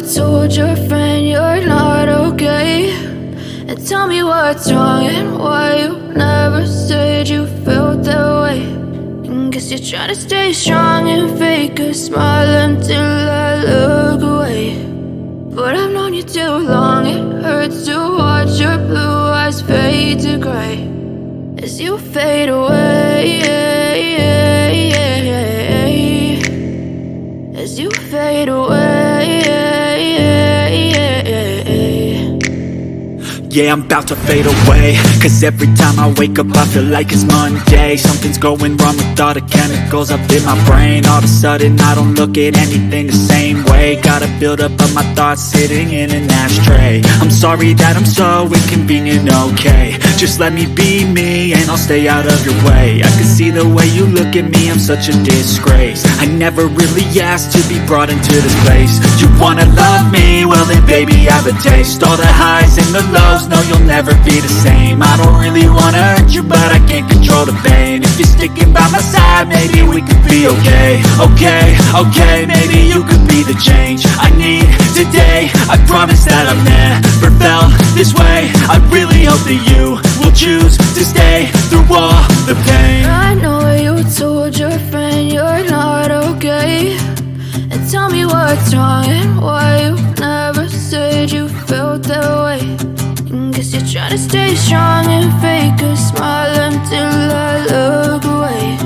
told your friend you're not okay, and tell me what's wrong and why you never said you felt that way. And guess you're trying to stay strong and fake a smile until I look away. But I've known you too long, it hurts to watch your blue eyes fade to gray as you fade away, as you fade away. Yeah, I'm about to fade away, cause every time I wake up I feel like it's Monday. Something's going wrong with all the chemicals up in my brain. All of a sudden I don't look at anything the same way. Got a build-up of my thoughts sitting in an ashtray. I'm sorry that I'm so inconvenient, okay. Just let me be me and I'll stay out of your way. I can see the way you look at me, I'm such a disgrace. I never really asked to be brought into this place. You wanna love me? Well then baby I have a taste. All the highs and the lows, no you'll never be the same. I don't really wanna hurt you but I can't control the pain. If you're sticking by my side maybe we could be okay. Okay, maybe you could be the change I need today. I promise that I've never felt this way. I really hope that you will choose to stay through all the pain. I know you told your friend you're not okay, and tell me what's wrong and why you never said you felt that way. And guess you're trying to stay strong and fake a smile until I look away.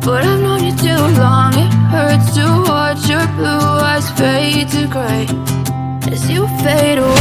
But I've known you too long, it hurts to watch your blue eyes fade to gray as you fade away.